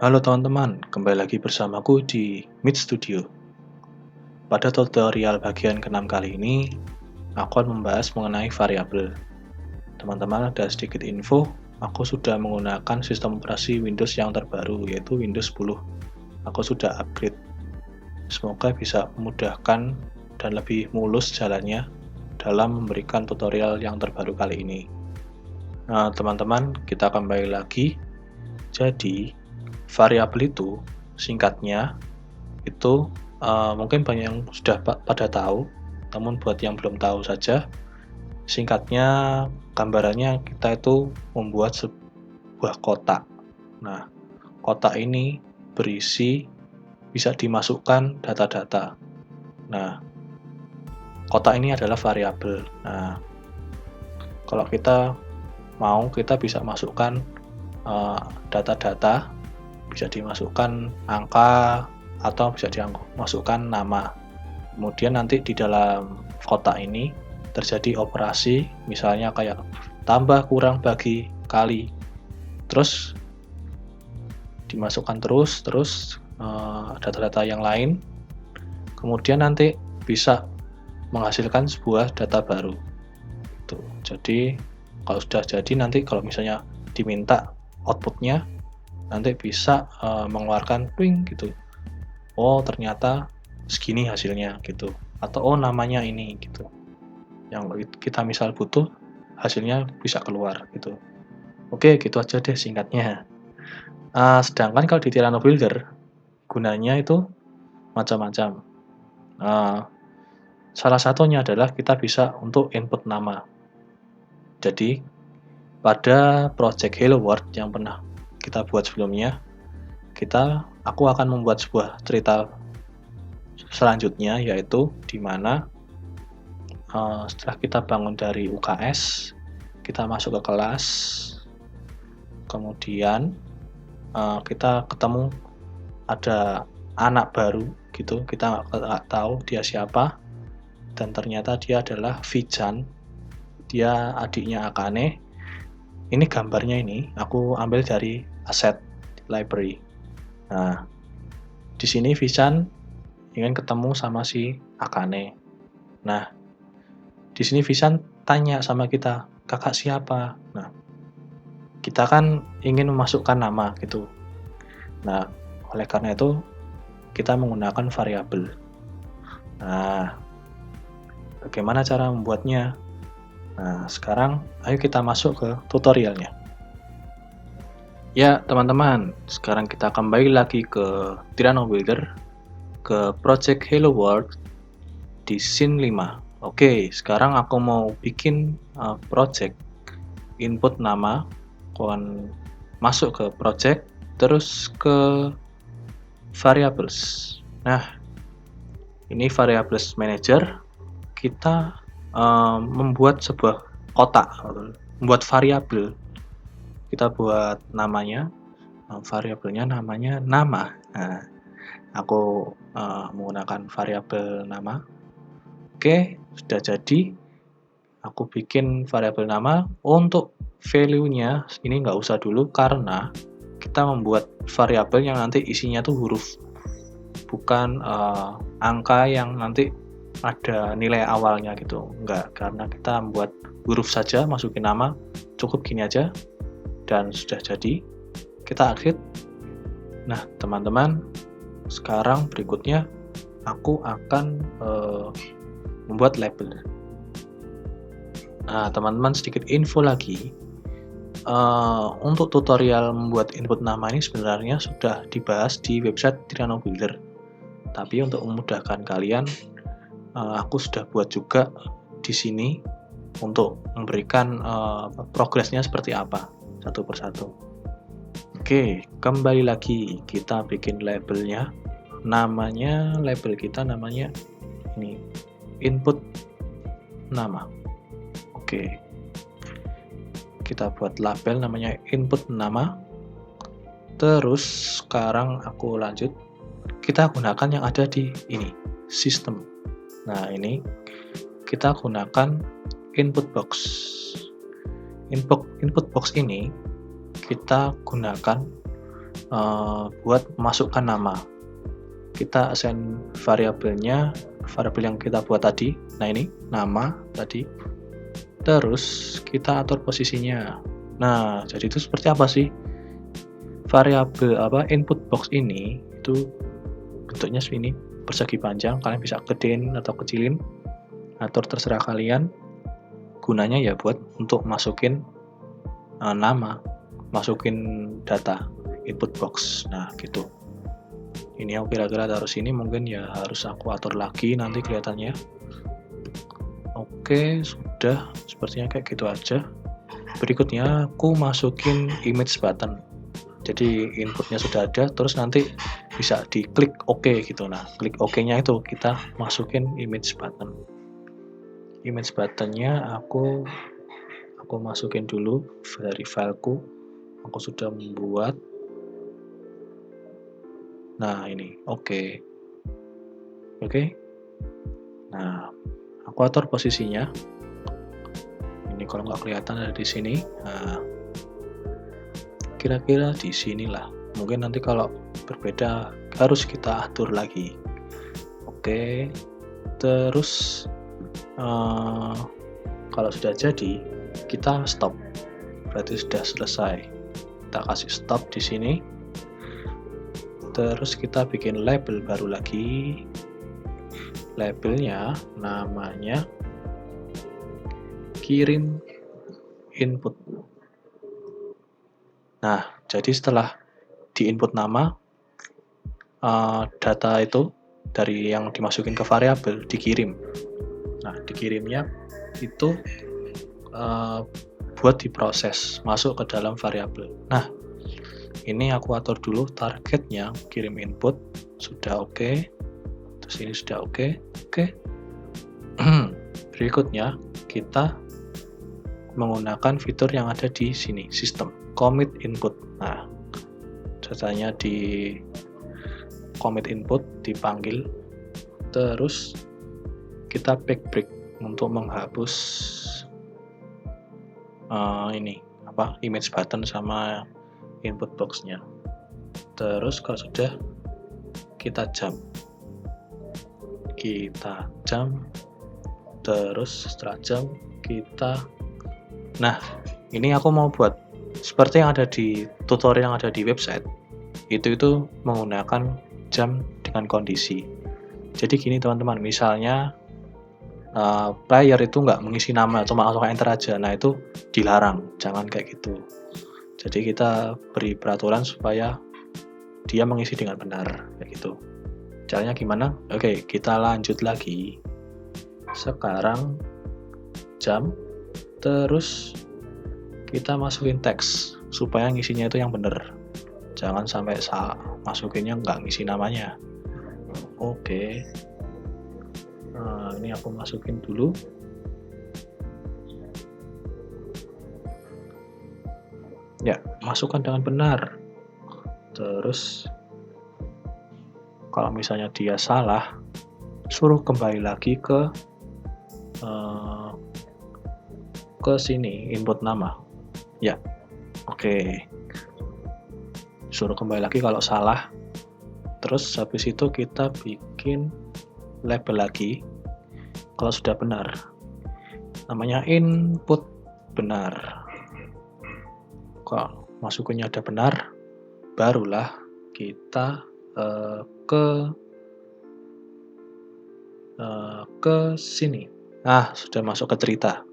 Halo teman-teman, kembali lagi bersamaku di Meet Studio. Pada tutorial bagian ke-6 kali ini, aku akan membahas mengenai variabel. Teman-teman, ada sedikit info, aku sudah menggunakan sistem operasi Windows yang terbaru, yaitu Windows 10. Aku sudah upgrade. Semoga bisa memudahkan dan lebih mulus jalannya dalam memberikan tutorial yang terbaru kali ini. Nah, teman-teman, kita kembali lagi. Jadi, variabel itu singkatnya itu mungkin banyak yang sudah pada tahu, namun buat yang belum tahu saja, singkatnya gambarannya kita itu membuat sebuah kotak. Nah, kotak ini berisi bisa dimasukkan data-data. Nah, kotak ini adalah variabel. Nah, kalau kita mau, kita bisa masukkan data-data, bisa dimasukkan angka, atau bisa dimasukkan nama. Kemudian nanti di dalam kotak ini terjadi operasi, misalnya kayak tambah, kurang, bagi, kali. Terus dimasukkan terus data-data yang lain. Kemudian nanti bisa menghasilkan sebuah data baru. Jadi kalau sudah jadi, nanti kalau misalnya diminta outputnya, nanti bisa mengeluarkan ping gitu. Oh, ternyata segini hasilnya gitu. Atau oh, namanya ini gitu. Yang kita misal butuh, hasilnya bisa keluar gitu. Oke, gitu aja deh singkatnya. Sedangkan kalau di Tirano Builder, gunanya itu macam-macam. Salah satunya adalah kita bisa untuk input nama. Jadi, pada project Hello World yang pernah kita buat sebelumnya, aku akan membuat sebuah cerita selanjutnya, yaitu di mana setelah kita bangun dari UKS, kita masuk ke kelas, kemudian kita ketemu ada anak baru gitu, kita nggak tahu dia siapa, dan ternyata dia adalah Vijan, dia adiknya Akane. Ini gambarnya, ini aku ambil dari aset library. Nah, di sini Vijan ingin ketemu sama si Akane. Nah, di sini Vijan tanya sama kita, kakak siapa? Nah, kita kan ingin memasukkan nama gitu. Nah, oleh karena itu kita menggunakan variabel. Nah, bagaimana cara membuatnya? Nah, sekarang ayo kita masuk ke tutorialnya. Ya, teman-teman, sekarang kita kembali lagi ke Tirano Builder, ke project Hello World di scene 5. Oke, sekarang aku mau bikin project. Input nama, aku akan masuk ke project, terus ke variables. Nah, ini variables manager. Kita membuat sebuah kotak, membuat variabel. Kita buat namanya, variabelnya namanya nama. Nah, aku menggunakan variabel nama. Oke, sudah jadi. Aku bikin variabel nama. Untuk value-nya ini nggak usah dulu, karena kita membuat variabel yang nanti isinya tuh huruf, bukan angka yang nanti ada nilai awalnya gitu. Enggak, karena kita membuat huruf saja, masukin nama, cukup gini aja, dan sudah jadi. Kita exit. Nah, teman-teman, sekarang berikutnya aku akan membuat label. Nah, teman-teman, sedikit info lagi. Untuk tutorial membuat input nama ini sebenarnya sudah dibahas di website Tirano Builder. Tapi untuk memudahkan kalian, aku sudah buat juga di sini untuk memberikan progresnya seperti apa satu persatu. Oke, kembali lagi kita bikin labelnya. Namanya, label kita namanya ini, input nama. Oke, kita buat label namanya input nama. Terus sekarang aku lanjut, kita gunakan yang ada di ini, sistem. Nah, ini kita gunakan input box. Input box ini kita gunakan buat masukkan nama. Kita assign variabelnya, variabel yang kita buat tadi. Nah ini nama tadi. Terus kita atur posisinya. Nah, jadi itu seperti apa sih? Variabel input box ini itu bentuknya segini, persegi panjang. Kalian bisa gedein atau kecilin, atur terserah kalian. Gunanya ya buat untuk masukin nama, masukin data input box. Nah gitu. Ini aku kira-kira taruh sini, mungkin ya harus aku atur lagi nanti kelihatannya. Oke, sudah, sepertinya kayak gitu aja. Berikutnya aku masukin image button. Jadi inputnya sudah ada, terus nanti bisa diklik OK gitu. Nah, klik OK-nya itu kita masukin image button. Image buttonnya aku masukin dulu dari fileku. Aku sudah membuat. Nah ini oke. Nah, aku atur posisinya. Ini kalau nggak kelihatan ada di sini. Nah, kira-kira di sinilah. Mungkin nanti kalau berbeda harus kita atur lagi. Oke. Terus kalau sudah jadi, kita stop. Berarti sudah selesai. Kita kasih stop di sini. Terus kita bikin label baru lagi. Labelnya namanya kirim input. Nah, jadi setelah di input nama, data itu dari yang dimasukin ke variabel dikirim. Nah, dikirimnya itu buat diproses masuk ke dalam variabel. Nah, ini aku atur dulu targetnya, kirim input sudah oke. Terus ini sudah oke. Berikutnya kita menggunakan fitur yang ada di sini, sistem commit input. Nah, datanya di commit input dipanggil, terus kita backbreak untuk menghapus image button sama input box-nya. Terus kalau sudah kita jump, terus setelah jump kita. Nah, ini aku mau buat seperti yang ada di tutorial yang ada di website. Itu menggunakan jam dengan kondisi. Jadi gini teman-teman, misalnya player itu nggak mengisi nama, cuma langsung enter aja. Nah itu dilarang, jangan kayak gitu. Jadi kita beri peraturan supaya dia mengisi dengan benar, kayak gitu. Caranya gimana? Oke, kita lanjut lagi. Sekarang jam, terus kita masukin teks supaya ngisinya itu yang benar. Jangan sampai masukinnya nggak ngisi namanya. Oke. Nah, ini aku masukin dulu. Ya, masukkan dengan benar. Terus kalau misalnya dia salah, suruh kembali lagi ke sini, input nama. Ya, oke. Suruh kembali lagi kalau salah. Terus habis itu kita bikin label lagi. Kalau sudah benar, namanya input benar. Kalau masukinnya ada benar, barulah kita ke sini. Nah, sudah masuk ke cerita.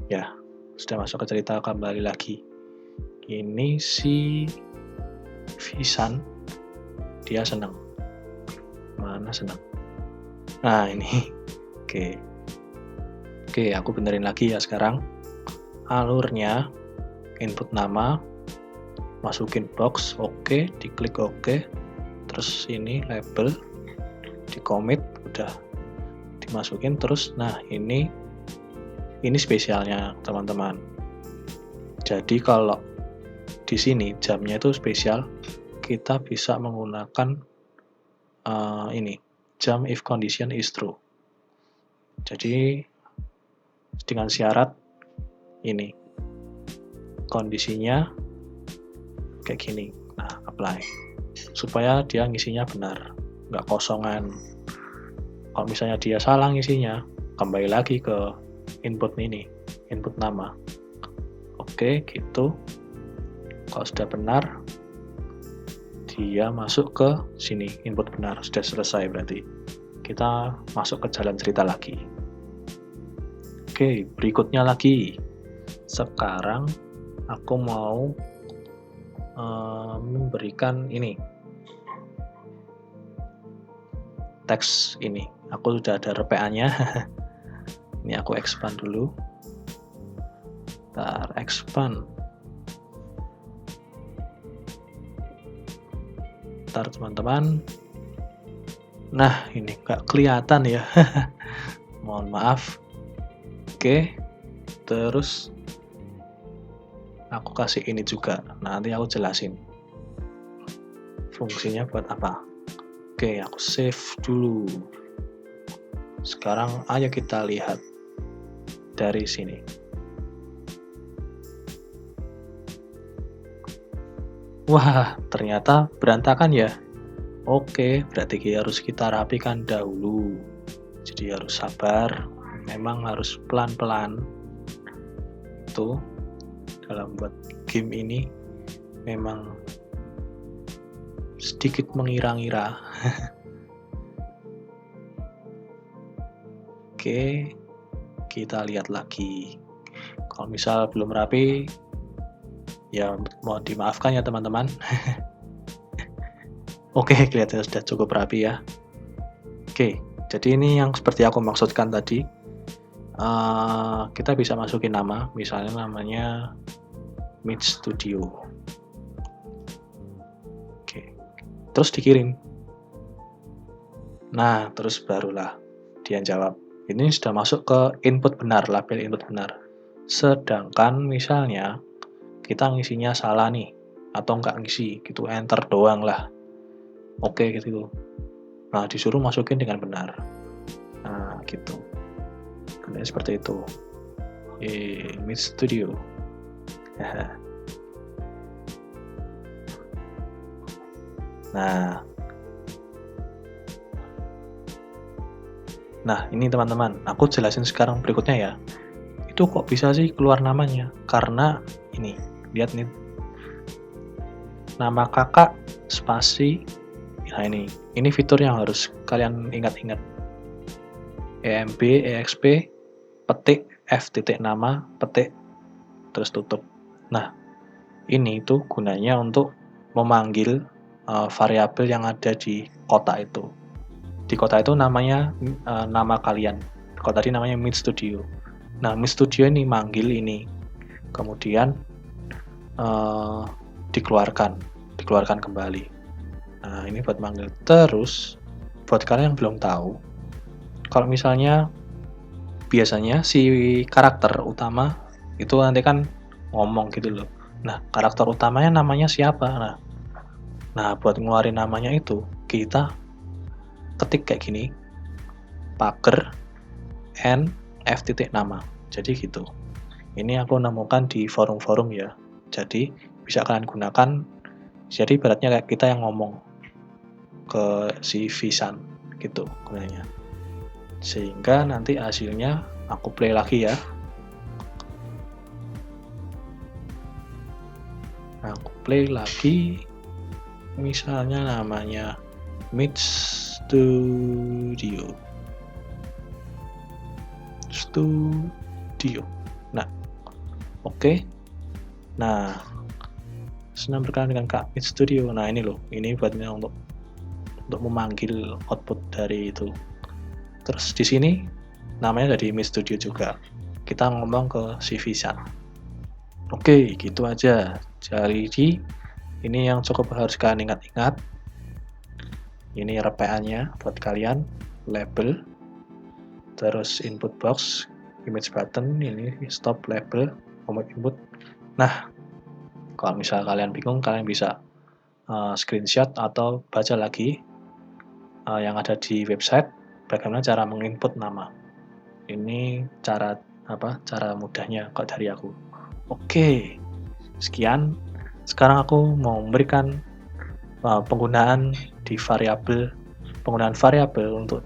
Ya, sudah masuk ke cerita, kembali lagi. Ini si Visan, dia senang. Mana senang? Nah, ini. Oke, aku benerin lagi ya sekarang. Alurnya, input nama, masukin box, oke, diklik oke. Terus ini label, di commit, udah dimasukin. Terus, nah ini spesialnya teman-teman. Jadi kalau di sini jamnya itu spesial, kita bisa menggunakan ini jam if condition is true. Jadi dengan syarat ini kondisinya kayak gini. Nah, apply, supaya dia ngisinya benar, nggak kosongan. Kalau misalnya dia salah ngisinya, kembali lagi ke input ini, input nama. Oke, gitu. Kalau sudah benar, dia masuk ke sini, input benar, sudah selesai berarti. Kita masuk ke jalan cerita lagi. Oke, berikutnya lagi. Sekarang aku mau memberikan ini teks ini. Aku sudah ada RPA-nya. Ini aku expand dulu. Ntar expand. Ntar teman-teman. Nah, ini nggak kelihatan ya. Mohon maaf. Oke, terus aku kasih ini juga. Nanti aku jelasin fungsinya buat apa. Oke, aku save dulu. Sekarang ayo kita lihat dari sini. Wah, ternyata berantakan ya. Oke, berarti harus kita rapikan dahulu. Jadi harus sabar, memang harus pelan-pelan. Tuh, dalam buat game ini memang sedikit mengira-ngira. Oke, kita lihat lagi. Kalau misal belum rapi, ya mohon dimaafkan ya teman-teman. Oke, kelihatannya sudah cukup rapi ya. Oke, jadi ini yang seperti aku maksudkan tadi. Kita bisa masukin nama, misalnya namanya Meet Studio. Oke, terus dikirim. Nah, terus barulah dia jawab. Ini sudah masuk ke input benar, label input benar. Sedangkan misalnya kita ngisinya salah nih, atau nggak ngisi, gitu, enter doang lah. Oke, gitu. Nah, disuruh masukin dengan benar. Nah, gitu. Kemudian seperti itu. Meet Studio. Nah, ini teman-teman, aku jelasin sekarang berikutnya ya. Itu kok bisa sih keluar namanya? Karena ini, lihat nih. Nama kakak spasi. Nah, ini fitur yang harus kalian ingat-ingat. EMB, EXP, petik, F titik nama, petik, terus tutup. Nah, ini itu gunanya untuk memanggil variabel yang ada di kotak itu. Di kotak itu namanya nama kalian. Kalau tadi namanya Meet Studio. Nah, Meet Studio ini manggil ini. Kemudian dikeluarkan kembali. Nah, ini buat manggil. Terus, buat kalian yang belum tahu, kalau misalnya biasanya si karakter utama itu nanti kan ngomong gitu loh. Nah, karakter utamanya namanya siapa? Nah, buat ngeluarin namanya itu, kita ketik kayak gini, pager n f titik nama. Jadi gitu. Ini aku nemukan di forum-forum ya. Jadi bisa kalian gunakan. Jadi ibaratnya kayak kita yang ngomong ke si Visan gitu gunanya. Sehingga nanti hasilnya aku play lagi ya. Aku play lagi. Misalnya namanya Meet Studio. Nah, oke. Nah, senang berkenalan dengan Kak Meet Studio. Nah, ini loh. Ini buatnya untuk memanggil output dari itu. Terus di sini namanya dari Meet Studio juga. Kita ngomong ke si Visan. Oke, gitu aja. Jadi ini yang cukup harus kalian ingat-ingat. Ini RPA-nya buat kalian, label, terus input box, image button, ini stop label, input. Nah, kalau misal kalian bingung, kalian bisa screenshot atau baca lagi yang ada di website bagaimana cara menginput nama. Ini cara mudahnya kalau dari aku. Oke, sekian. Sekarang aku mau memberikan penggunaan variabel untuk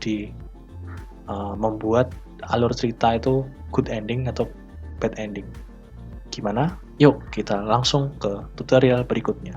membuat alur cerita itu good ending atau bad ending. Gimana? Yuk kita langsung ke tutorial berikutnya.